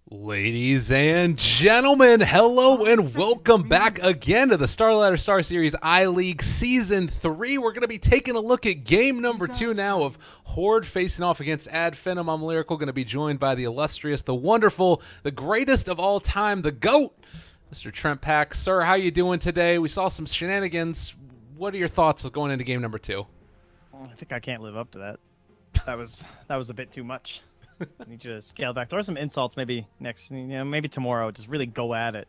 Ladies and gentlemen, hello and welcome back again to the Starladder Star Series I-League Season 3. We're going to be taking a look at game number 2 now of Horde facing off against Finem. I'm Lyrical, going to be joined by the illustrious, the wonderful, the greatest of all time, the GOAT, Mr. Trent Pack. Sir, how you doing today? We saw some shenanigans. What are your thoughts going into game number 2? I think I can't live up to that. That was a bit too much. I need you to scale back. Throw some insults maybe next, maybe tomorrow. Just really go at it.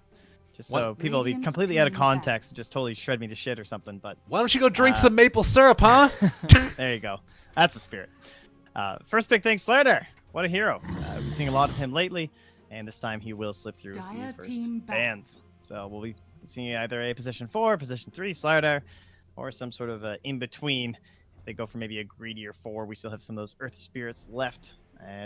Just so people will be completely out of context and just totally shred me to shit or something. But why don't you go drink some maple syrup, huh? There you go. That's the spirit. First big thing, Slater. What a hero. I've been seeing a lot of him lately, and this time he will slip through the first bands. So we'll be seeing either a position 4, position 3 Slater, or some sort of in between. If they go for maybe a greedier 4, we still have some of those Earth Spirits left.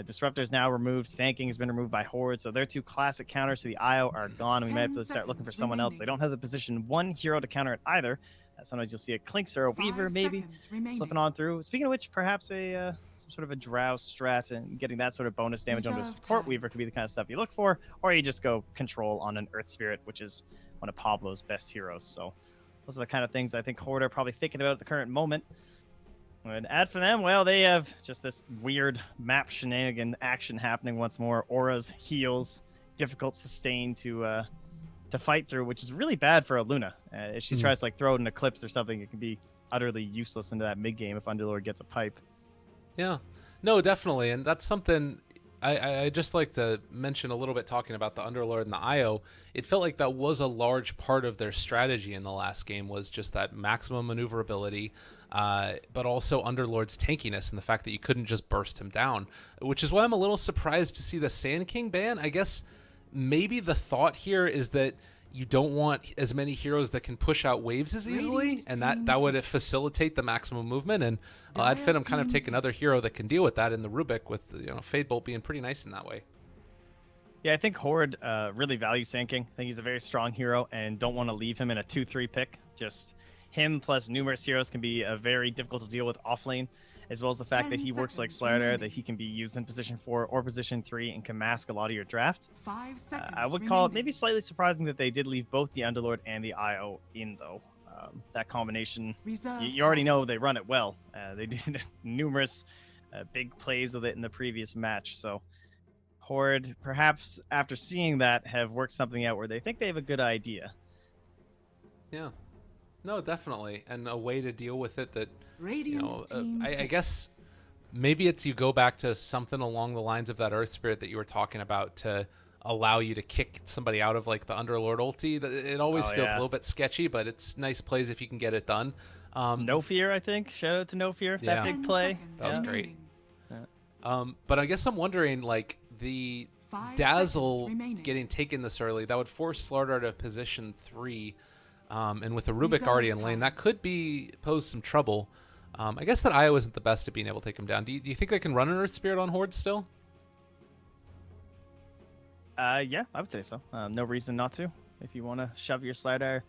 Disruptor's now removed. Sanking has been removed by Horde, so their 2 classic counters to the IO are gone. We might have to start looking for someone else. They don't have the position 1 hero to counter it either. Sometimes you'll see a Clinks or a Weaver maybe slipping on through. Speaking of which, perhaps some sort of a Drow strat and getting that sort of bonus damage onto a support Weaver could be the kind of stuff you look for, or you just go control on an Earth Spirit, which is one of Pablo's best heroes. So those are the kind of things I think Horde are probably thinking about at the current moment. And Finem, well, they have just this weird map shenanigan action happening once more. Auras, heals, difficult sustain to fight through, which is really bad for a Luna. If she tries to throw an Eclipse or something, it can be utterly useless into that mid game if Underlord gets a pipe. Yeah, no, definitely, and that's something I just like to mention a little bit talking about the Underlord and the IO. It felt like that was a large part of their strategy in the last game, was just that maximum maneuverability, but also Underlord's tankiness and the fact that you couldn't just burst him down, which is why I'm a little surprised to see the Sand King ban. I guess maybe the thought here is that you don't want as many heroes that can push out waves as easily, and that would facilitate the maximum movement. And I'd fit him kind of take another hero that can deal with that in the Rubik, with Fade Bolt being pretty nice in that way. Yeah, I think Horde really values Sand King. I think he's a very strong hero and don't want to leave him in a 2-3 pick. Just him plus numerous heroes can be very difficult to deal with off lane, as well as the fact that he works like Slayer, that he can be used in position 4 or position 3 and can mask a lot of your draft. 5 seconds I would call it maybe slightly surprising that they did leave both the Underlord and the IO in, though. That combination, you already know they run it well. They did numerous big plays with it in the previous match, so Horde, perhaps after seeing that, have worked something out where they think they have a good idea. Yeah. No, definitely. And a way to deal with it that, I guess maybe it's you go back to something along the lines of that Earth Spirit that you were talking about to allow you to kick somebody out of like the Underlord ulti. It always feels a little bit sketchy, but it's nice plays if you can get it done. No Fear, I think. Shout out to No Fear. That big play. That was great. But I guess I'm wondering, like, the Dazzle getting taken this early, that would force Slardar to position 3. And with a Rubik already in lane, that could pose some trouble. I guess that IO isn't the best at being able to take him down. Do you think they can run an Earth Spirit on Horde still? Yeah, I would say so. No reason not to. If you want to shove your Slardar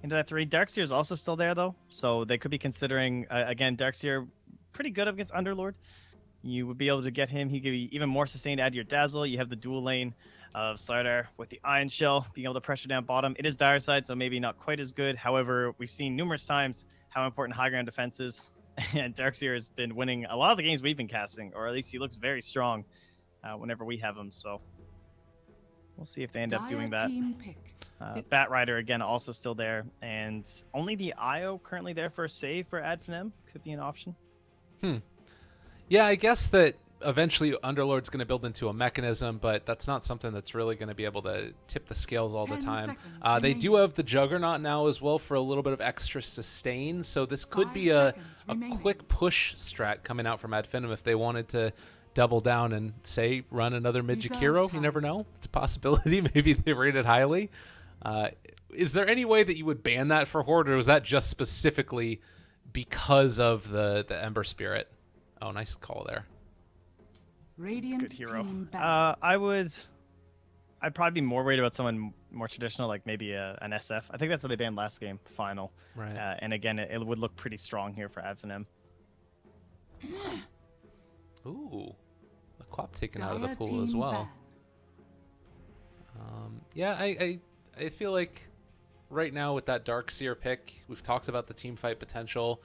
into that 3. Darkseer is also still there, though. So they could be considering, again, Darkseer pretty good against Underlord. You would be able to get him. He could be even more sustained to add your Dazzle. You have the dual lane of Slardar with the Iron Shell being able to pressure down bottom. It is dire side, so maybe not quite as good. However, we've seen numerous times how important high ground defense is, and Darkseer has been winning a lot of the games we've been casting, or at least he looks very strong whenever we have him. So we'll see if they end up doing that. Bat Rider again also still there, and only the IO currently there for a save for Finem could be an option. Yeah, I guess that eventually Underlord's going to build into a mechanism, but that's not something that's really going to be able to tip the scales all the time. They do have the Juggernaut now as well for a little bit of extra sustain, so this could be a quick push strat coming out from Finem if they wanted to double down and, say, run another mid-Jakiro. You never know. It's a possibility. Maybe they rate it highly. Is there any way that you would ban that for Horde, or was that just specifically because of the Ember Spirit? Oh, nice call there. Good hero. I'd probably be more worried about someone more traditional, like maybe an SF. I think that's what they banned last game, final. Right. And again, it would look pretty strong here for Finem. Ooh, the Quap taken out of the pool as well. Yeah, I feel like right now with that Darkseer pick, we've talked about the team fight potential.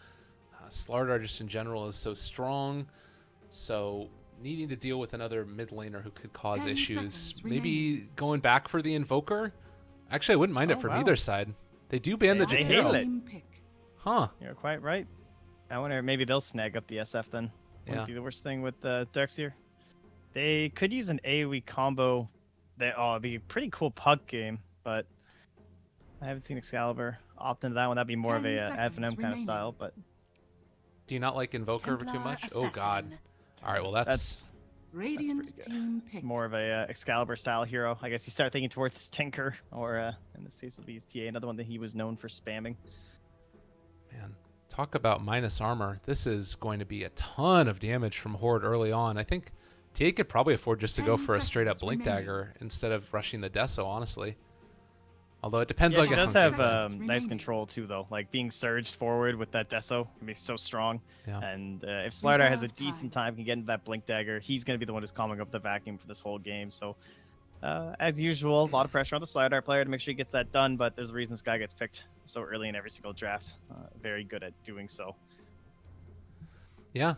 Slardar just in general is so strong, so needing to deal with another mid laner who could cause issues. Maybe going back for the Invoker. Actually, I wouldn't mind it from either side. They do ban the They hated it. Huh. You're quite right. I wonder maybe they'll snag up the SF then. Wouldn't be the worst thing with Darkseer. They could use an AoE combo. It'd be a pretty cool puck game, but I haven't seen Excalibur opt into that one. That'd be more of a Finem kind of style, but... Do you not like Invoker too much? Oh, God. All right, well, that's Radiant team pick. It's more of a Excalibur style hero. I guess you start thinking towards his Tinker, or in this case, it'll be his TA, another one that he was known for spamming. Man, talk about minus armor. This is going to be a ton of damage from Horde early on. I think TA could probably afford just to go for a straight up Blink Dagger instead of rushing the Deso, honestly. Although it depends, I guess. She does have nice control too, though. Like being surged forward with that Deso can be so strong. Yeah. And if Slardar has a decent time, can get into that Blink Dagger, he's going to be the one who's calming up the vacuum for this whole game. So, as usual, a lot of pressure on the Slardar player to make sure he gets that done. But there's a reason this guy gets picked so early in every single draft. Very good at doing so. Yeah,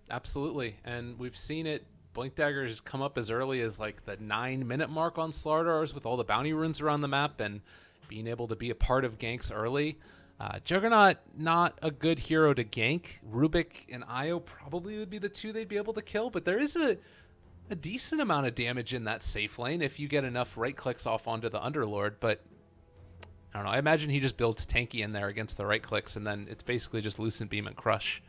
absolutely. And we've seen it. Blink Daggers come up as early as like the 9-minute mark on Slardars with all the bounty runes around the map and being able to be a part of ganks early. Juggernaut, not a good hero to gank. Rubik and Io probably would be the two they'd be able to kill, but there is a decent amount of damage in that safe lane if you get enough right clicks off onto the Underlord, but I don't know. I imagine he just builds tanky in there against the right clicks, and then it's basically just Lucent Beam and Crush.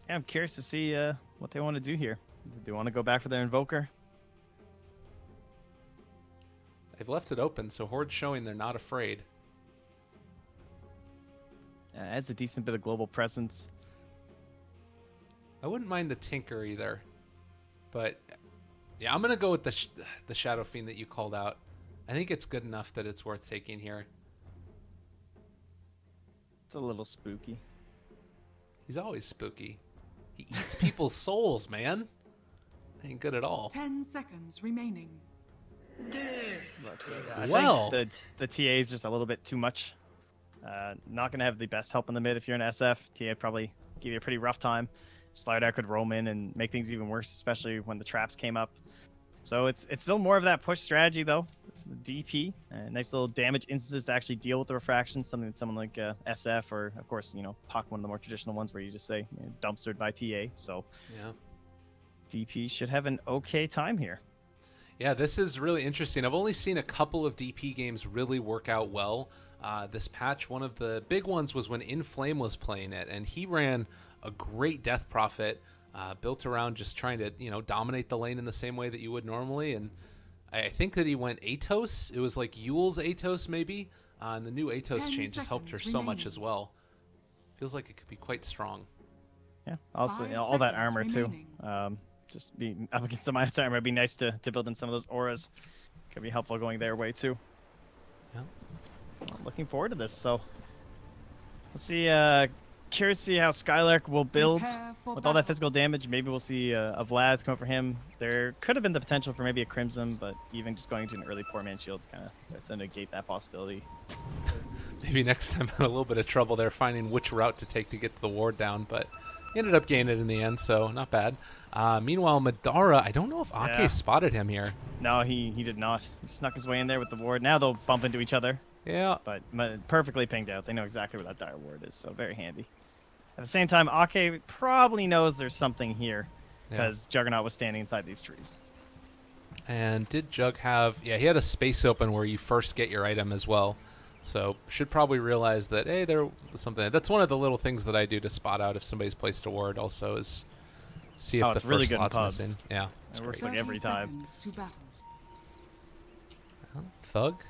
Yeah, I'm curious to see what they want to do here. Do they want to go back for their Invoker? They've left it open, so Horde's showing they're not afraid. Has a decent bit of global presence. I wouldn't mind the Tinker either, but yeah, I'm gonna go with the Shadow Fiend that you called out. I think it's good enough that it's worth taking here. It's a little spooky. He's always spooky. He eats people's souls, man. Ain't good at all. 10 seconds remaining. I think the TA is just a little bit too much. Not going to have the best help in the mid if you're an SF. TA probably give you a pretty rough time. Slardar could roam in and make things even worse, especially when the traps came up. So it's still more of that push strategy, though. DP, nice little damage instances to actually deal with the refraction, something that someone like SF or, of course, Puck, one of the more traditional ones where you just say dumpstered by TA. So yeah, DP should have an okay time here. Yeah, this is really interesting. I've only seen a couple of DP games really work out well. This patch, one of the big ones was when Inflame was playing it, and he ran a great Death Prophet built around just trying to, dominate the lane in the same way that you would normally. And I think that he went Atos. It was like Yule's Atos maybe, and the new Atos change has helped her so much as well. Feels like it could be quite strong. Yeah, also all that armor too. Just being up against the minus armor, it'd be nice to build in some of those auras. Could be helpful going their way too. Yeah. I'm looking forward to this. So we'll see. Curious to see how Skylark will build with all that physical damage. Maybe we'll see a Vlad's come up for him. There could have been the potential for maybe a Crimson, but even just going to an early poor man shield kind of starts to negate that possibility. Maybe next time in a little bit of trouble there finding which route to take to get the ward down, but he ended up gaining it in the end, so not bad. Meanwhile, Madara, I don't know if Ake spotted him here. No, he did not. He snuck his way in there with the ward. Now they'll bump into each other. Yeah. But perfectly pinged out. They know exactly where that dire ward is, so very handy. At the same time, Ake probably knows there's something here because Juggernaut was standing inside these trees. And did Jug have... Yeah, he had a space open where you first get your item as well. So should probably realize that, hey, there was something. That's one of the little things that I do to spot out if somebody's placed a ward also is see if the really first good slot's missing. Yeah, it's it great. works like every time. Well, Thug.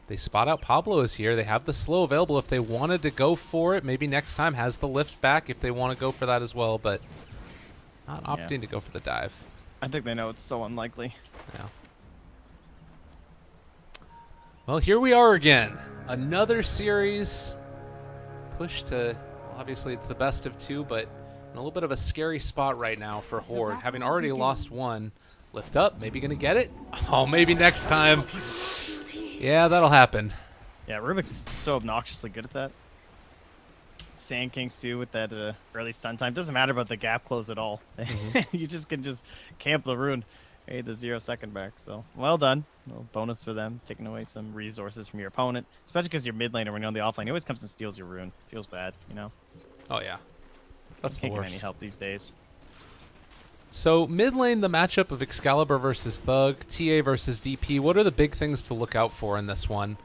They spot out Pablo is here. They have the slow available if they wanted to go for it. Maybe next time has the lift back if they want to go for that as well, but not opting to go for the dive. I think they know it's so unlikely. Yeah. Well, here we are again. Another series pushed to, well, obviously it's the best of two, but in a little bit of a scary spot right now for Horde. Having already lost one, Lift up, maybe gonna get it. Oh, maybe next time. Yeah, that'll happen. Yeah, Rubik's so obnoxiously good at that. Sand Kings too with that early stun time. Doesn't matter about the gap close at all. You just can just camp the rune. Hey, the 0 second back. So well done. A little bonus for them, taking away some resources from your opponent, especially because your mid laner when you're on the offlane, he always comes and steals your rune. Feels bad, you know. Oh yeah, that's the Can't get worst. any help these days. So mid lane, the matchup of Excalibur versus Thug, TA versus DP. What are the big things to look out for in this one,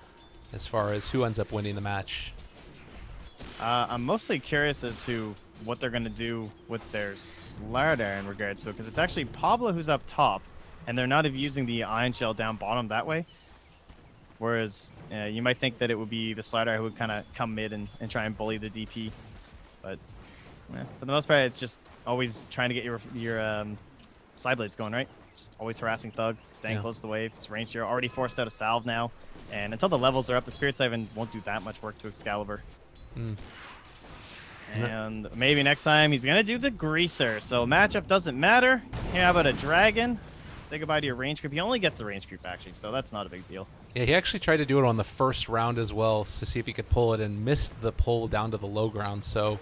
as far as who ends up winning the match? I'm mostly curious as to what they're going to do with their Slardar in regards to it, because it's actually Pablo who's up top, and they're not using the Iron Shell down bottom that way. Whereas you might think that it would be the Slardar who would kind of come mid and try and bully the DP. But for the most part, it's just always trying to get your side blades going, right? Just always harassing Thug, staying close to the wave. It's range here, already forced out a salve now. And until the levels are up, the Spirit Siphon won't do that much work to Excalibur. And maybe next time he's going to do the Greaser. So matchup doesn't matter. Here, how about a Dragon? Say goodbye to your range creep. He only gets the range creep, actually, so that's not a big deal. Yeah, he actually tried to do it on the first round as well to see if he could pull it and missed the pull down to the low ground. So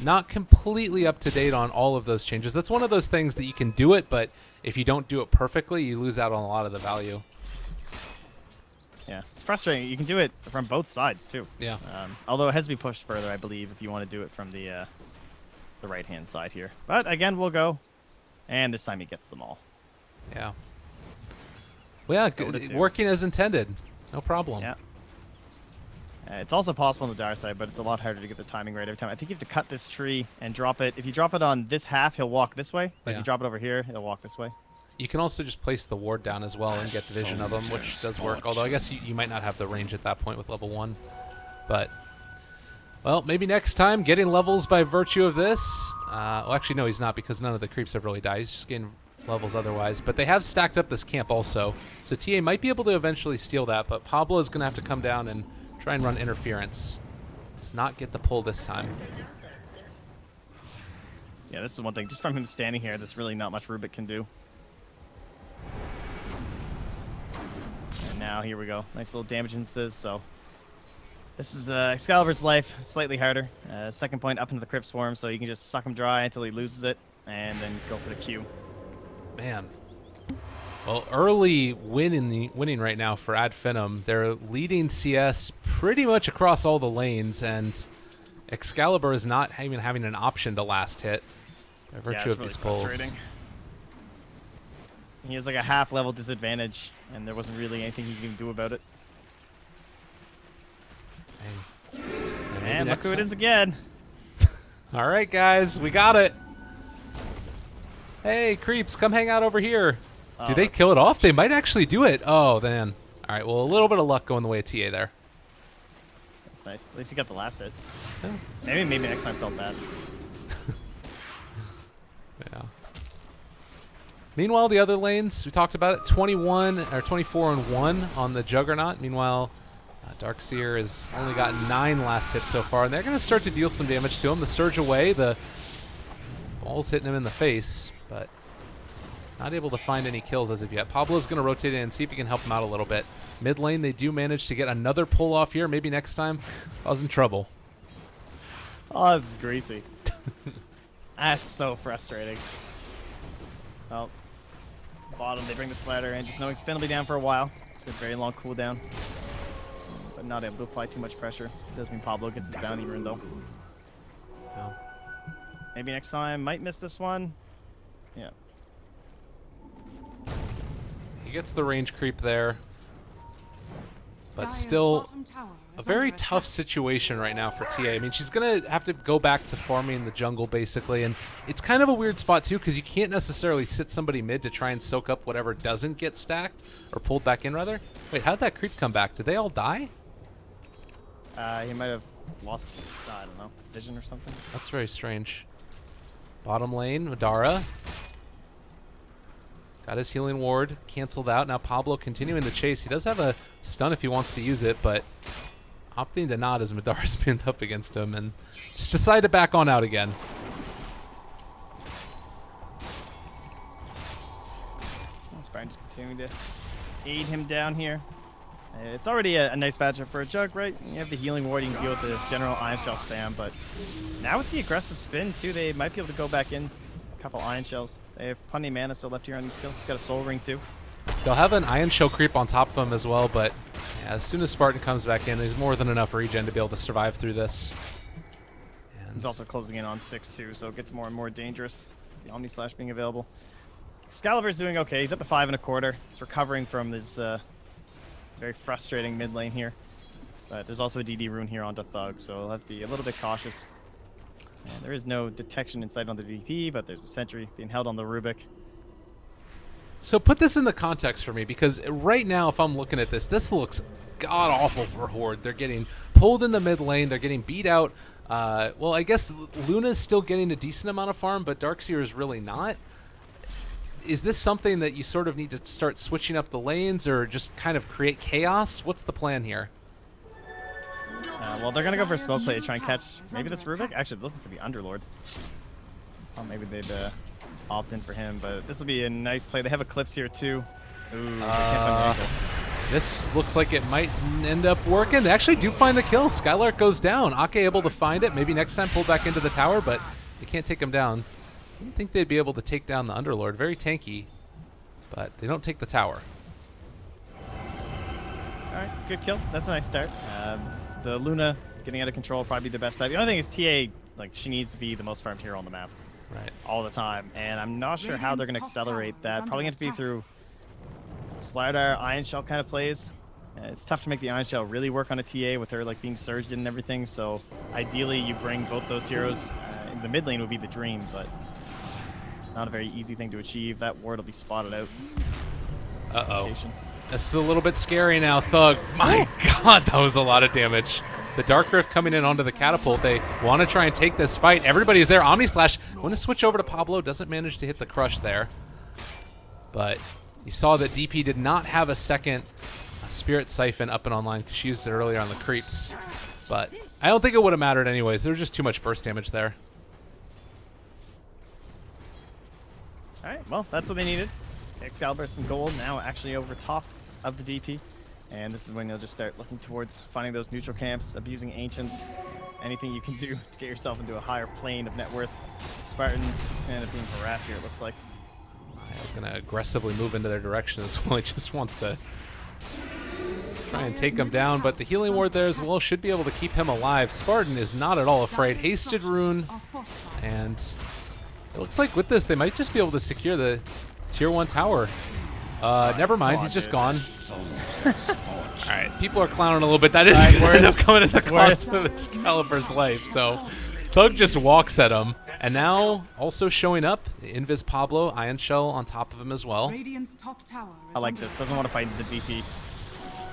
not completely up to date on all of those changes. That's one of those things that you can do it, but if you don't do it perfectly, you lose out on a lot of the value. Yeah, it's frustrating. You can do it from both sides, too. Yeah. Although it has to be pushed further, I believe, if you want to do it from the right-hand side here. But, again, we'll go. And this time he gets them all. Yeah. Well, yeah, working as intended. No problem. Yeah. It's also possible on the dark side, but it's a lot harder to get the timing right every time. I think you have to cut this tree and drop it. If you drop it on this half, he'll walk this way. But if you drop it over here, he'll walk this way. You can also just place the ward down as well and get the vision of them, which does work. Although I guess you might not have the range at that point with level 1. But, well, maybe next time, getting levels by virtue of this. Well, actually, no, he's not, because none of the creeps have really died. He's just getting levels otherwise. But they have stacked up this camp also. So TA might be able to eventually steal that, but Pablo is going to have to come down and try and run interference. Does not get the pull this time. Yeah, this is one thing. Just from him standing here, there's really not much Rubik can do. And now, here we go. Nice little damage instances, so... This is Excalibur's life, slightly harder. Second point up into the Crypt Swarm, so you can just suck him dry until he loses it, and then go for the Q. Man. Well, early winning right now for Finem. They're leading CS pretty much across all the lanes, and Excalibur is not even having an option to last hit by virtue of these pulls. He has like a half-level disadvantage, and there wasn't really anything he can do about it. And look who it is again. All right, guys, we got it. Hey, creeps, come hang out over here. Do they kill it off? They might actually do it. Oh, man. All right, well, a little bit of luck going the way of TA there. That's nice. At least he got the last hit. Yeah. Maybe next time felt bad. Yeah. Meanwhile, the other lanes, we talked about it, 21 or 24 and 1 on the Juggernaut. Meanwhile, Darkseer has only got 9 last hits so far, and they're going to start to deal some damage to him. The surge away, the ball's hitting him in the face, but not able to find any kills as of yet. Pablo's going to rotate in and see if he can help him out a little bit. Mid lane, they do manage to get another pull off here. Maybe next time I was in trouble. Oh, this is greasy. That's so frustrating. Well, bottom, they bring the slider in. Just knowing Spin will be down for a while. It's a very long cooldown. But not able to apply too much pressure. Does mean Pablo gets his bounty rune, though. No. Maybe next time. Might miss this one. Yeah. He gets the range creep there. But still a very tough situation right now for TA. I mean, she's going to have to go back to farming the jungle, basically. And it's kind of a weird spot, too, because you can't necessarily sit somebody mid to try and soak up whatever doesn't get stacked. Or pulled back in, rather. Wait, how'd that creep come back? Did they all die? He might have lost, I don't know, vision or something. That's very strange. Bottom lane, Madara. Got his healing ward canceled out. Now Pablo continuing the chase. He does have a stun if he wants to use it, but opting to not as Madara's pinned up against him and just decide to back on out again. going to aid him down here. It's already a nice matchup for a Jug, right? You have the healing ward, you can deal with the general Ion Shell spam, but now with the aggressive spin, too, they might be able to go back in a couple Ion Shells. They have plenty of mana still left here on these kills. Got a Soul Ring, too. They'll have an Ion Shell creep on top of them as well, but yeah, as soon as Spartan comes back in, there's more than enough regen to be able to survive through this. And he's also closing in on 6, too, so it gets more and more dangerous. The Omni Slash being available. Excalibur's doing okay. He's up to 5 1/4. He's recovering from his very frustrating mid lane here. But there's also a DD rune here onto Thug, so he'll have to be a little bit cautious. And there is no detection in sight on the DP, but there's a sentry being held on the Rubik. So put this in the context for me, because right now, if I'm looking at this, this looks god-awful for Horde. They're getting pulled in the mid lane. They're getting beat out. Well, I guess Luna's still getting a decent amount of farm, but Darkseer is really not. Is this something that you sort of need to start switching up the lanes or just kind of create chaos? What's the plan here? Well, they're going to go for a smoke play to try and catch maybe this Rubik. Actually, they're looking for the Underlord. Oh, maybe they'd opt in for him, but this will be a nice play. They have Eclipse here, too. Ooh, they can't find the angle. This looks like it might end up working. They actually do find the kill. Skylark goes down. Ake able to find it. Maybe next time pull back into the tower, but they can't take him down. I didn't think they'd be able to take down the Underlord. Very tanky, but they don't take the tower. All right, good kill. That's a nice start. The Luna getting out of control will probably be the best bet. The only thing is TA, like, she needs to be the most farmed hero on the map. Right. All the time. And I'm not sure how they're going to accelerate that. Probably going to be through Slider, Ion Shell kind of plays. It's tough to make the Ion Shell really work on a TA with her like being surged in and everything. So ideally you bring both those heroes. In the mid lane would be the dream, but not a very easy thing to achieve. That ward will be spotted out. Uh-oh. This is a little bit scary now, Thug. My god, that was a lot of damage. The Dark Rift coming in onto the catapult. They want to try and take this fight. Everybody's there. Omni Slash. Want to switch over to Pablo. Doesn't manage to hit the crush there. But you saw that DP did not have a second Spirit Siphon up and online because she used it earlier on the creeps. But I don't think it would have mattered anyways. There was just too much burst damage there. All right, well, that's what they needed. Excalibur some gold now actually over top of the DP. And this is when you'll just start looking towards finding those neutral camps, abusing Ancients, anything you can do to get yourself into a higher plane of net worth. Spartan end up being harassed here, it looks like. I'm going to aggressively move into their direction as well. He just wants to try and take him down, but the healing ward there as well should be able to keep him alive. Spartan is not at all afraid. Hasted Rune, and it looks like with this they might just be able to secure the tier 1 tower. Never mind, he's just gone. Alright, people are clowning a little bit. That is going to end up coming at the cost of Excalibur's life. So Thug just walks at him. And now also showing up, the Invis Pablo, Ion Shell on top of him as well. I like this. Doesn't want to fight the DP.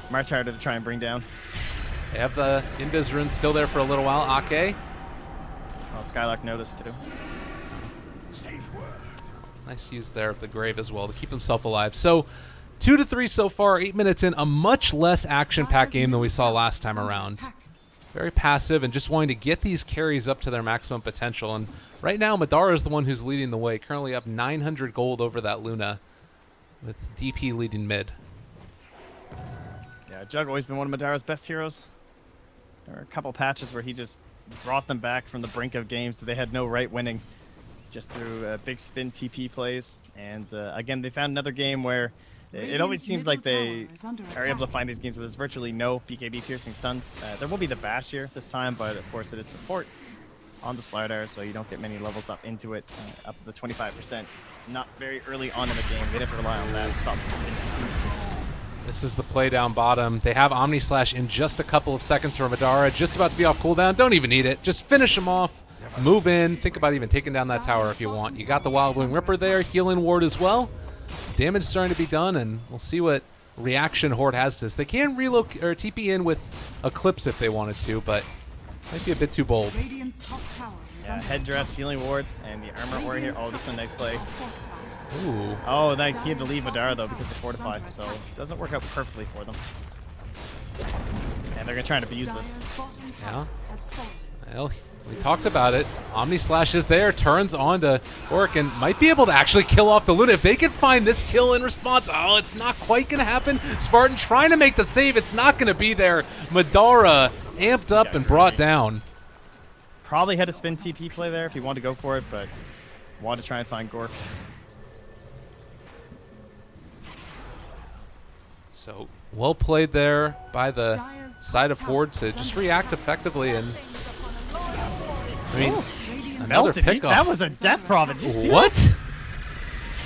Much harder to try and bring down. They have the Invis rune still there for a little while. Ake. Oh, Skylark noticed too. Nice use there of the Grave as well to keep himself alive. So 2-3 so far, 8 minutes in, a much less action-packed game than we saw last time around. Very passive and just wanting to get these carries up to their maximum potential. And right now, Madara is the one who's leading the way, currently up 900 gold over that Luna, with DP leading mid. Yeah, Jug always been one of Madara's best heroes. There were a couple patches where he just brought them back from the brink of games that they had no right winning, just through big spin TP plays. And again, they found another game where it always seems like they are able to find these games where there's virtually no BKB piercing stuns. There will be the bash here this time, but of course it is support on the Slider, so you don't get many levels up into it, up to the 25%. Not very early on in the game. They'd have to rely on that to stop the spin TPs. This is the play down bottom. They have Omni Slash in just a couple of seconds for Madara, just about to be off cooldown. Don't even need it. Just finish him off. Move in. Think about even taking down that tower if you want. You got the Wild Wing Ripper there. Healing ward as well. Damage starting to be done, and we'll see what reaction Horde has to this. They can relocate or TP in with Eclipse if they wanted to, but might be a bit too bold. Yeah, headdress, healing ward, and the armor ward here. Oh, this is a nice play. Ooh. Oh, nice. He had to leave Madara though because of Fortify, so it doesn't work out perfectly for them. And they're gonna try to abuse this. Yeah. Well, We talked about it. Omni Slash is there, turns on to Orc, and might be able to actually kill off the Luna. If they can find this kill in response, oh, it's not quite going to happen. Spartan trying to make the save. It's not going to be there. Madara amped up and brought down. Probably had a spin TP play there if he wanted to go for it, but wanted to try and find Gork. So well played there by the side of Horde to just react effectively. And I mean, another pickoff. That was a death prov. Did you see what? That?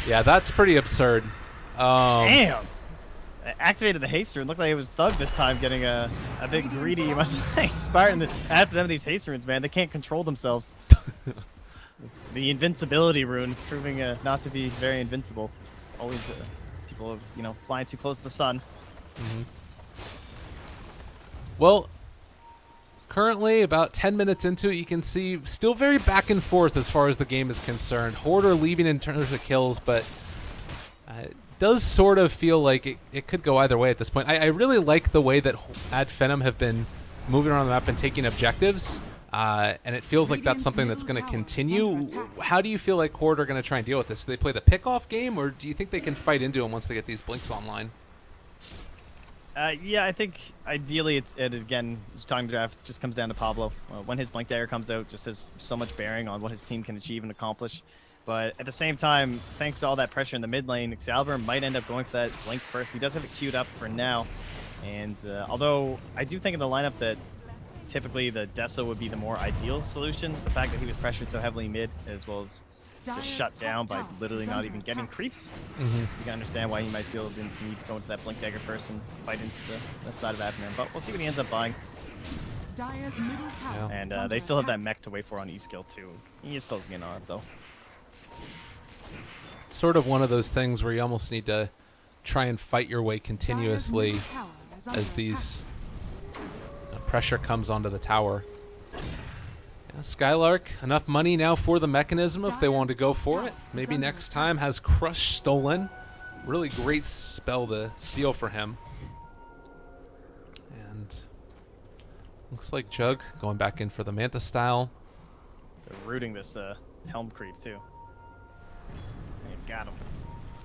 Yeah, that's pretty absurd. Damn. It activated the haste rune. Looked like it was Thug this time, getting a big greedy, much like Spartan. After them, these haste runes, man, they can't control themselves. It's the invincibility rune, proving not to be very invincible. It's always people, flying too close to the sun. Mm-hmm. Well, currently about 10 minutes into it, you can see still very back and forth as far as the game is concerned. Horde are leaving in terms of kills, but it does sort of feel like it could go either way at this point. I really like the way that Finem have been moving around the map and taking objectives, and it feels like that's something that's going to continue. How do you feel like Horde are going to try and deal with this? Do they play the pick-off game, or do you think they can fight into them once they get these blinks online? Yeah, I think ideally it again, talking draft, just comes down to Pablo. When his Blink Dagger comes out, just has so much bearing on what his team can achieve and accomplish. But at the same time, thanks to all that pressure in the mid lane, Excalibur might end up going for that Blink first. He does have it queued up for now. And although I do think in the lineup that typically the Deso would be the more ideal solution, the fact that he was pressured so heavily mid as well as just shut down by literally not even getting creeps. Mm-hmm. You can understand why he might feel the need to go into that Blink Dagger first and fight into the side of Admin. But we'll see what he ends up buying. And they still have that mech to wait for on E-skill too. He is closing in on it though. It's sort of one of those things where you almost need to try and fight your way continuously as these pressure comes onto the tower. Skylark, enough money now for the mechanism if they want to go for it. Maybe next time has Crush stolen. Really great spell to steal for him. And looks like Jug going back in for the Manta style. They're rooting this Helm creep too. Got him.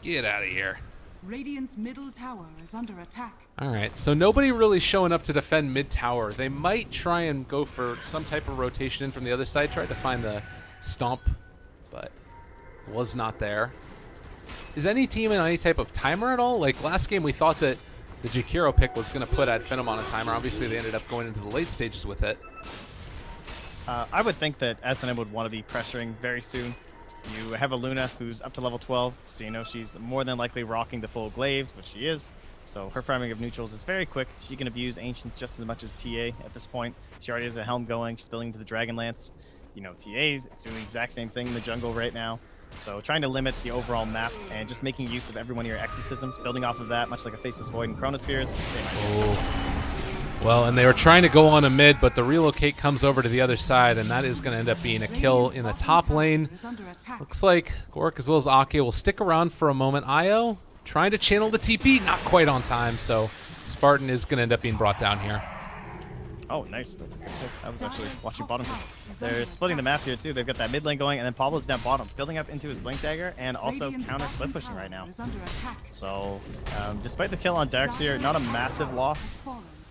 Get out of here. Radiant's middle tower is under attack. All right, so nobody really showing up to defend mid tower. They might try and go for some type of rotation in from the other side, tried to find the stomp, but was not there. Is any team in any type of timer at all? Like last game we thought that the Jakiro pick was going to put Finem on a timer. Obviously they ended up going into the late stages with it. I would think that Finem would want to be pressuring very soon. You have a Luna who's up to level 12, so you know she's more than likely rocking the full glaives, which she is. So her farming of neutrals is very quick. She can abuse Ancients just as much as TA at this point. She already has a Helm going. She's building into the Dragonlance. You know, TA's doing the exact same thing in the jungle right now. So trying to limit the overall map and just making use of every one of your exorcisms, building off of that, much like a Faceless Void and Chronospheres. Same idea. Oh. Well, and they were trying to go on a mid, but the relocate comes over to the other side, and that is going to end up being a kill in the top lane. Looks like Gork as well as Ake will stick around for a moment. Io trying to channel the TP, not quite on time, so Spartan is going to end up being brought down here. Oh, nice. That's a good pick. I was actually watching bottom. They're splitting the map here, too. They've got that mid lane going, and then Pablo's down bottom, building up into his Blink Dagger, and also counter split pushing right now. So, despite the kill on Darks here, not a massive loss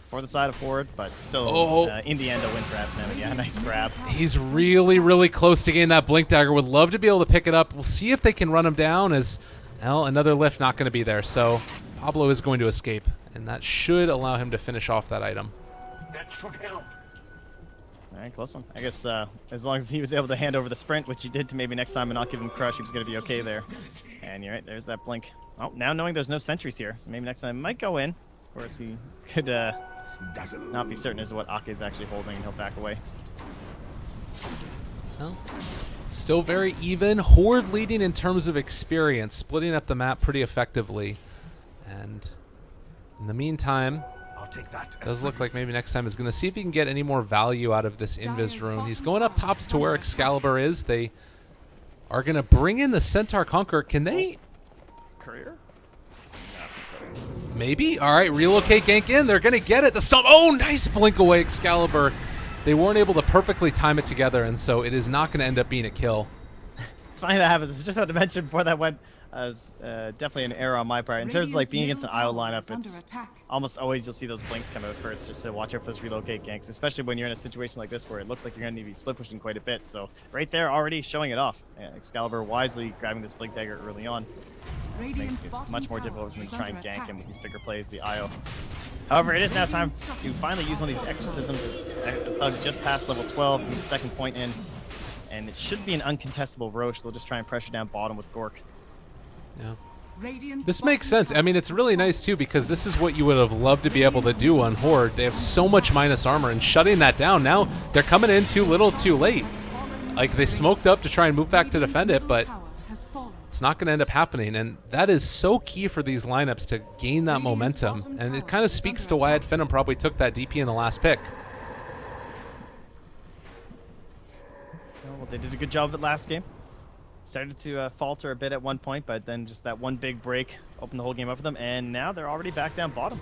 for the side of Horde, but still, in the end, a win for Finem. Yeah, nice grab. He's really, really close to getting that Blink Dagger. Would love to be able to pick it up. We'll see if they can run him down as, well, another lift not going to be there. So Pablo is going to escape, and that should allow him to finish off that item. That should help. All right, close one. I guess as long as he was able to hand over the sprint, which he did to maybe next time and not give him Crush, he was going to be okay there. And you're right, there's that Blink. Oh, now knowing there's no sentries here, so maybe next time he might go in. Of course, he could not be certain as to what Ake is actually holding, and he'll back away. Well, still very even. Horde leading in terms of experience, splitting up the map pretty effectively. And in the meantime, it does look like maybe next time is going to see if he can get any more value out of this Invis rune. He's going up tops to where Excalibur is. They are going to bring in the Centaur Conqueror. Can they? Courier? Maybe. All right, relocate gank in. They're going to get it. The stomp. Oh, nice blink away, Excalibur. they weren't able to perfectly time it together, and so it is not going to end up being a kill. It's funny that happens. I was just about to mention before that went, definitely an error on my part. In terms of like being against an IO lineup, it's almost always you'll see those blinks come out first, just to watch out for those relocate ganks, especially when you're in a situation like this where it looks like you're going to need to be split pushing quite a bit. So right there, already showing it off. Excalibur wisely grabbing this blink dagger early on. Makes it much more difficult for me to try and gank him with these bigger plays, the IO. However, it is now time to finally use one of these exorcisms. Thug just passed level 12, needs the second point in, and it should be an uncontestable Roche. They'll just try and pressure down bottom with Gork. Yeah. This makes sense. I mean, it's really nice, too, because this is what you would have loved to be able to do on Horde. They have so much minus armor, and shutting that down now, they're coming in too little too late. Like, they smoked up to try and move back to defend it, but it's not going to end up happening, and that is so key for these lineups to gain that momentum, and it kind of speaks to why Finem probably took that DP in the last pick. Well, they did a good job of it last game. Started to falter a bit at one point, but then just that one big break opened the whole game up for them, and now they're already back down bottom.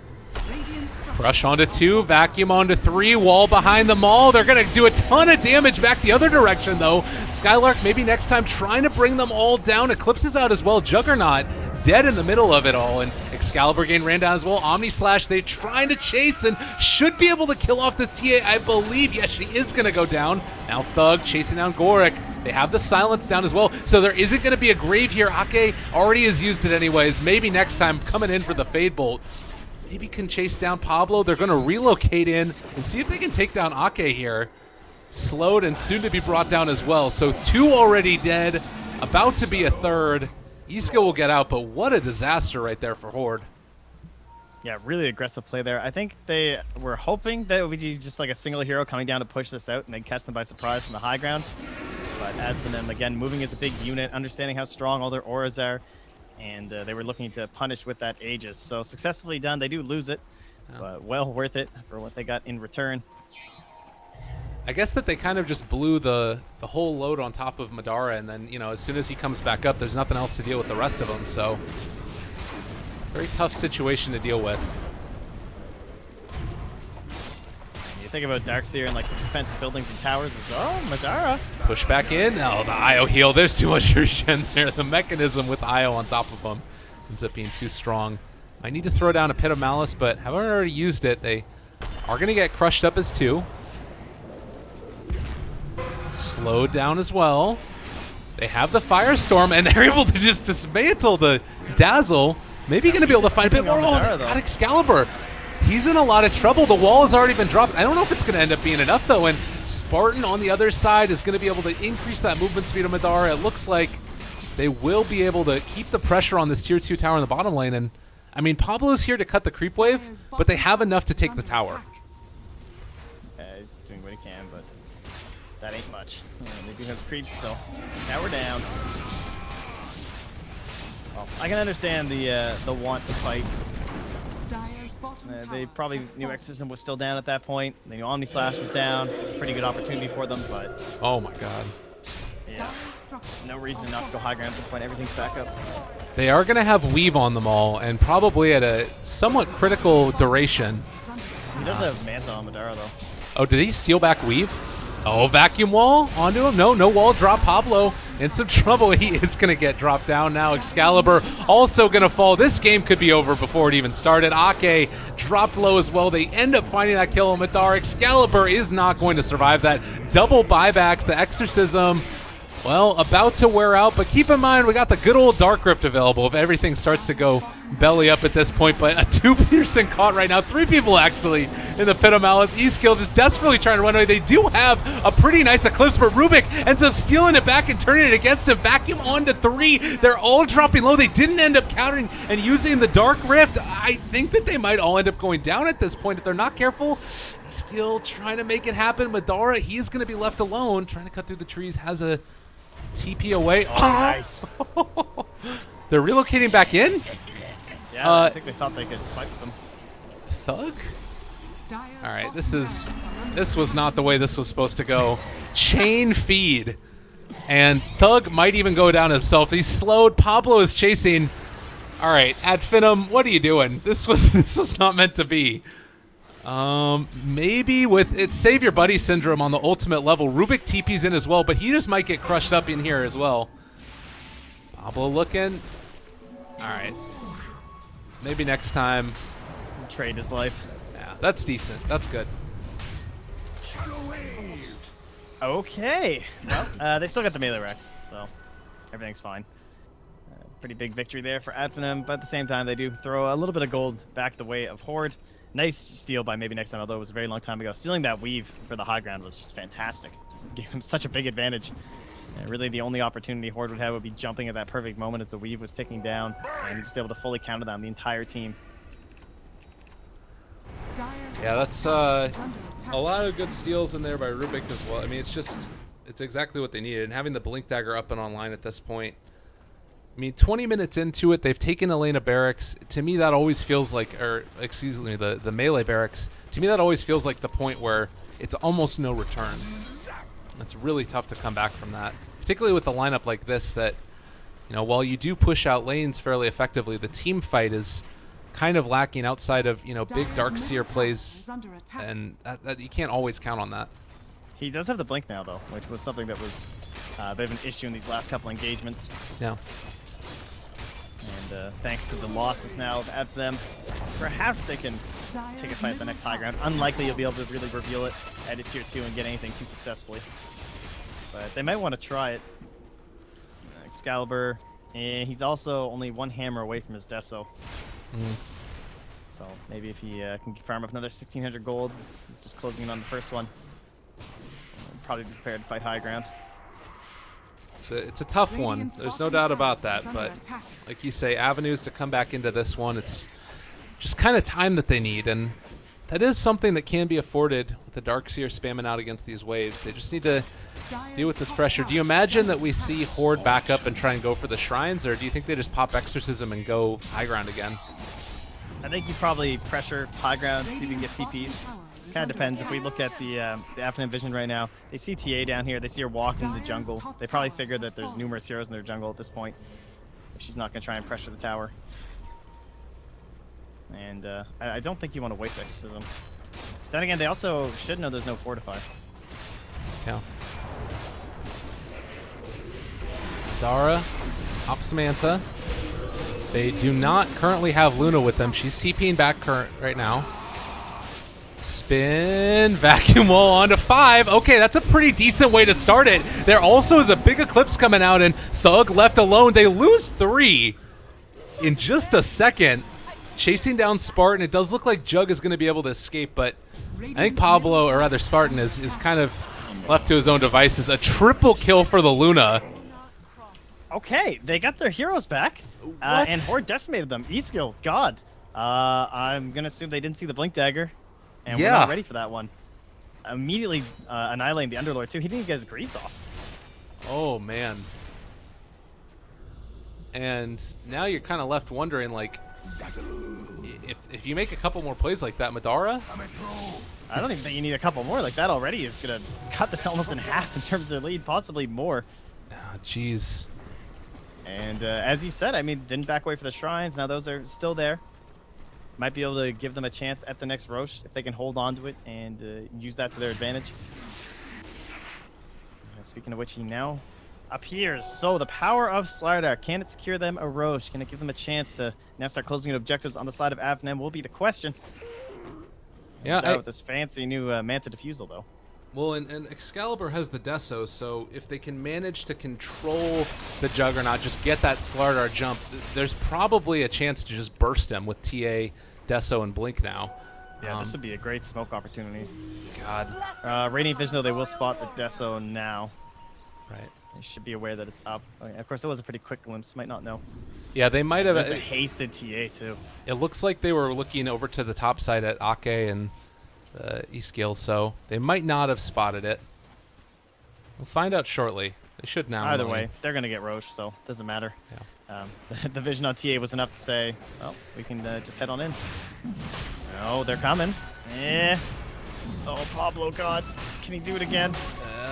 Crush onto 2, vacuum onto 3, wall behind them all. They're going to do a ton of damage back the other direction, though. Skylark maybe next time trying to bring them all down. Eclipse is out as well. Juggernaut dead in the middle of it all, and Excalibur Gain ran down as well. Omni Slash, they're trying to chase and should be able to kill off this TA, I believe. Yes, she is going to go down. Now Thug chasing down Gorik. They have the silence down as well, so there isn't going to be a grave here. Ake already has used it anyways. Maybe next time coming in for the Fade Bolt. Maybe can chase down Pablo. They're going to relocate in and see if they can take down Ake here. Slowed and soon to be brought down as well. So 2 already dead, about to be a third. Iska will get out, but what a disaster right there for Horde. Yeah, really aggressive play there. I think they were hoping that it would be just like a single hero coming down to push this out and they'd catch them by surprise from the high ground. But as for them, again, moving as a big unit, understanding how strong all their auras are, and they were looking to punish with that Aegis. So successfully done. They do lose it, but well worth it for what they got in return. I guess that they kind of just blew the whole load on top of Madara, and then, you know, as soon as he comes back up, there's nothing else to deal with the rest of them, so very tough situation to deal with. You think about Darkseer and like the defensive buildings and towers as Madara. Push back in. Oh, the IO heal. There's too much regen there. The mechanism with IO on top of him ends up being too strong. I need to throw down a Pit of Malice, but having already used it, they are going to get crushed up as 2. Slowed down as well. They have the Firestorm, and they're able to just dismantle the Dazzle. Maybe going to be able to find a bit more. Oh, got Excalibur. He's in a lot of trouble. The wall has already been dropped. I don't know if it's going to end up being enough, though, and Spartan on the other side is going to be able to increase that movement speed of Madara. It looks like they will be able to keep the pressure on this Tier 2 tower in the bottom lane, and, I mean, Pablo's here to cut the creep wave, but they have enough to take the tower. Yeah, he's doing what he can, but that ain't much. They do have creeps still. Now we're down. Well, I can understand the want to fight. They probably knew Exorcism was still down at that point. They knew Omni Slash was down. It's a pretty good opportunity for them, but... Oh my god. Yeah. No reason not to go high ground at this point. Everything's back up. They are going to have Weave on them all, and probably at a somewhat critical duration. He does have Manta on Madara, though. Oh, did he steal back Weave? Oh, vacuum wall onto him. No wall drop. Pablo in some trouble. He is going to get dropped down now. Excalibur also going to fall. This game could be over before it even started. Ake dropped low as well. They end up finding that kill on Madara. Excalibur is not going to survive that. Double buybacks. The Exorcism, well, about to wear out, but keep in mind we got the good old Dark Rift available if everything starts to go belly up at this point. But a 2-person caught right now, 3 people actually in the Pit of Malice. E-Skill just desperately trying to run away. They do have a pretty nice Eclipse, but Rubik ends up stealing it back and turning it against him. Vacuum on to 3. They're all dropping low. They didn't end up countering and using the Dark Rift. I think that they might all end up going down at this point if they're not careful. E-Skill trying to make it happen. Madara, he's going to be left alone, trying to cut through the trees, has a TP away. Oh, nice. They're relocating back in? Yeah, I think they thought they could fight with them. Thug? All right, this was not the way this was supposed to go. Chain feed. And Thug might even go down himself. He's slowed. Pablo is chasing. All right, at Finem, what are you doing? This was not meant to be. Maybe with it's save your buddy syndrome on the ultimate level. Rubik TP's in as well, but he just might get crushed up in here as well. Pablo looking. All right. Maybe next time. Trade his life. Yeah, that's decent. That's good. Okay. Well, they still got the melee Rex, so everything's fine. Pretty big victory there for Finem, but at the same time, they do throw a little bit of gold back the way of Horde. Nice steal by maybe next time, although it was a very long time ago. Stealing that weave for the high ground was just fantastic. Just gave him such a big advantage. Really, the only opportunity Horde would have would be jumping at that perfect moment as the weave was ticking down, and he's just able to fully counter down the entire team. Yeah, that's a lot of good steals in there by Rubik as well. I mean, it's exactly what they needed. And having the Blink Dagger up and online at this point, I mean, 20 minutes into it, they've taken Elena Barracks. To me, that always feels like, or excuse me, the melee barracks. To me, that always feels like the point where it's almost no return. It's really tough to come back from that, particularly with a lineup like this that, you know, while you do push out lanes fairly effectively, the team fight is kind of lacking outside of, you know, big Darkseer plays, and that you can't always count on that. He does have the blink now, though, which was something that was a bit of an issue in these last couple engagements. Yeah. And thanks to the losses now of them, perhaps they can take a fight at the next high ground. Unlikely you'll be able to really reveal it at a tier 2 and get anything too successfully. But they might want to try it. Excalibur, and he's also only one hammer away from his Deso. So maybe if he can farm up another 1,600 gold, he's just closing in on the first one. Probably be prepared to fight high ground. It's a tough one. There's no doubt about that. But like you say, avenues to come back into this one, it's just kind of time that they need. And that is something that can be afforded with the Darkseer spamming out against these waves. They just need to deal with this pressure. Do you imagine that we see Horde back up and try and go for the shrines? Or do you think they just pop Exorcism and go high ground again? I think you probably pressure high ground, see if you can get TPs. Kind of depends. If we look at the Finem vision right now, they see TA down here. They see her walk into the jungle. They probably figure that there's numerous heroes in their jungle at this point. If she's not going to try and pressure the tower. And I don't think you want to waste Exorcism. Then again, they also should know there's no Fortify. Yeah. Dara, Opsamantha. They do not currently have Luna with them. She's TPing back right now. Spin, vacuum wall onto 5. Okay, that's a pretty decent way to start it. There also is a big eclipse coming out, and Thug left alone. They lose 3 in just a second. Chasing down Spartan. It does look like Jug is going to be able to escape, but I think Pablo, or rather Spartan, is kind of left to his own devices. A triple kill for the Luna. Okay, they got their heroes back, and Horde decimated them. E-skill, God. I'm going to assume they didn't see the Blink Dagger. And we're not ready for that one. Immediately annihilating the Underlord, too. He didn't even get his greaves off. Oh, man. And now you're kind of left wondering, like, if you make a couple more plays like that, Madara? I don't even think you need a couple more. Like, that already is going to cut this almost in half in terms of their lead, possibly more. Ah, jeez. And as you said, I mean, didn't back away for the shrines. Now those are still there. Might be able to give them a chance at the next Roche if they can hold on to it and use that to their advantage. Speaking of which, he now appears. So the power of Slardar. Can it secure them a Roche? Can it give them a chance to now start closing in objectives on the side of Finem will be the question. Yeah, with this fancy new Manta Diffusal, though. Well, and Excalibur has the Deso, so if they can manage to control the Juggernaut, just get that Slardar jump, there's probably a chance to just burst him with TA, Deso, and Blink now. Yeah, this would be a great smoke opportunity. God. Radiant Vision, though, they will spot the Deso now. Right. They should be aware that it's up. Of course, it was a pretty quick glimpse. Might not know. Yeah, they might have. That's a hasted TA, too. It looks like they were looking over to the top side at Ake and E-Skill, so they might not have spotted it. We'll find out shortly. They should now. Either way, they're going to get Roche, so it doesn't matter. Yeah. The vision on TA was enough to say, well, we can just head on in. Oh, they're coming. Yeah. Oh, Pablo, God. Can he do it again?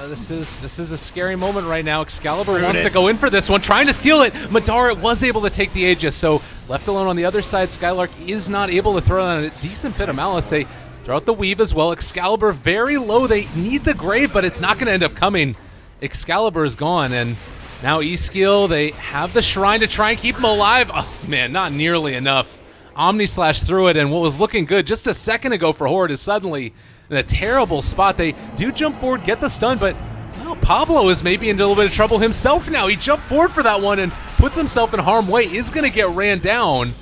This is a scary moment right now. Excalibur wants to go in for this one, trying to steal it. Madara was able to take the Aegis, so left alone on the other side, Skylark is not able to throw on a decent bit of Malice. They Throw out the weave as well. Excalibur very low. They need the grave, but it's not going to end up coming. Excalibur is gone, and now Eskill, they have the shrine to try and keep him alive. Oh, man, not nearly enough. Omni Slash through it, and what was looking good just a second ago for Horde is suddenly in a terrible spot. They do jump forward, get the stun, but well, Pablo is maybe in a little bit of trouble himself now. He jumped forward for that one and puts himself in harm's way, is going to get ran down.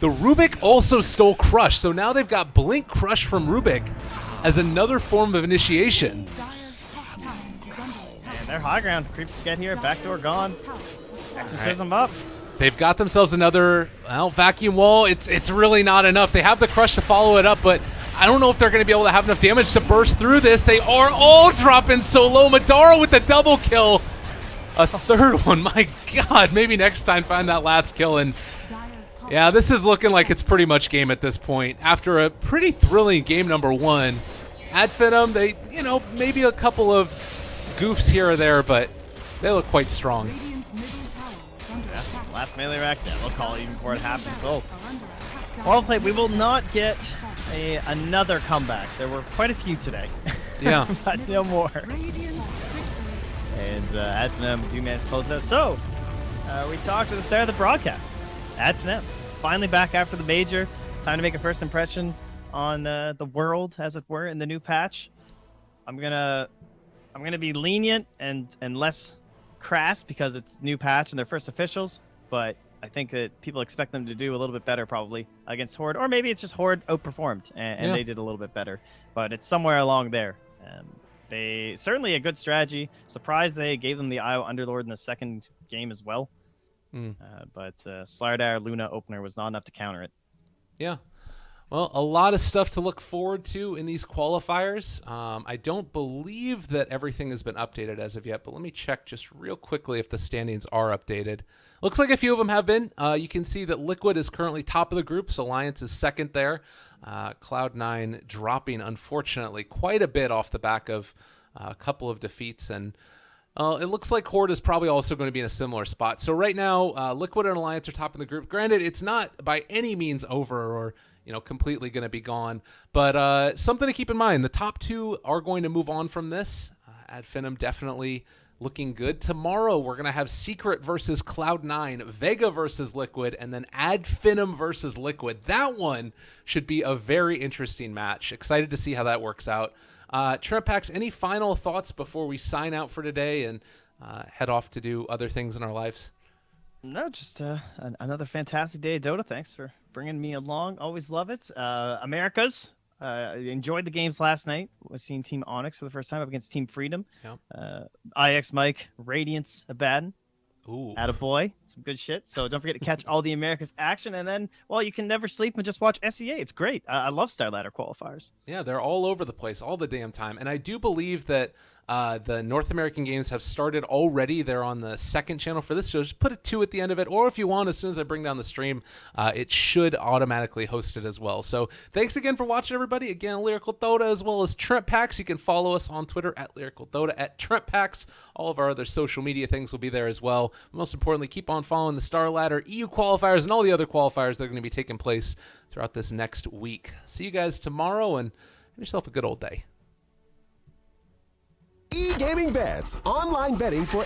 The Rubik also stole Crush, so now they've got Blink Crush from Rubik as another form of initiation. And their high ground creeps to get here. Backdoor gone. Exorcism up. They've got themselves another, well, vacuum wall. It's really not enough. They have the Crush to follow it up, but I don't know if they're going to be able to have enough damage to burst through this. They are all dropping so low. Madara with the double kill. A third one. My God. Maybe next time find that last kill. And yeah, this is looking like it's pretty much game at this point. After a pretty thrilling game number 1, at Finem, they, you know, maybe a couple of goofs here or there, but they look quite strong. Yeah, last melee rack, yeah, we'll call it even before it happens. So, well played. We will not get another comeback. There were quite a few today. Yeah. But no more. And at Finem, do manage to close it out. So, we talked at the start of the broadcast. At Finem, finally back after the major. Time to make a first impression on the world, as it were, in the new patch. I'm gonna be lenient and less crass because it's new patch and their first officials, but I think that people expect them to do a little bit better probably against Horde, or maybe it's just Horde outperformed and they did a little bit better, but it's somewhere along there. They certainly a good strategy. Surprised they gave them the IO Underlord in the second game as well, but Slardar Luna opener was not enough to counter it. Yeah. Well, a lot of stuff to look forward to in these qualifiers. I don't believe that everything has been updated as of yet, but let me check just real quickly if the standings are updated. Looks like a few of them have been. You can see that Liquid is currently top of the group, so Alliance is second there. Cloud9 dropping, unfortunately, quite a bit off the back of a couple of defeats, and it looks like Horde is probably also going to be in a similar spot. So right now, Liquid and Alliance are top of the group. Granted, it's not by any means over or completely going to be gone. But something to keep in mind, the top 2 are going to move on from this. Ad Finem definitely looking good. Tomorrow, we're going to have Secret versus Cloud9, Vega versus Liquid, and then Ad Finem versus Liquid. That one should be a very interesting match. Excited to see how that works out. Trempax, any final thoughts before we sign out for today and head off to do other things in our lives? No, just another fantastic day of Dota. Thanks for bringing me along. Always love it. Americas. Enjoyed the games last night. Was seeing Team Onyx for the first time up against Team Freedom. Yep. IX Mike, Radiance, Abaddon. Ooh. Attaboy. Some good shit. So don't forget to catch all the Americas action. And then, well, you can never sleep and just watch SEA. It's great. I love Star Ladder qualifiers. Yeah, they're all over the place all the damn time. And I do believe that the North American games have started already. They're on the second channel for this, so just put a 2 at the end of it. Or if you want, as soon as I bring down the stream, it should automatically host it as well. So thanks again for watching, everybody. Again, Lyrical Dota as well as Trempax. You can follow us on Twitter at Lyrical Dota, at Trempax. All of our other social media things will be there as well. Most importantly, keep on following the Star Ladder, EU qualifiers, and all the other qualifiers that are going to be taking place throughout this next week. See you guys tomorrow, and have yourself a good old day. E-Gaming Bets, online betting for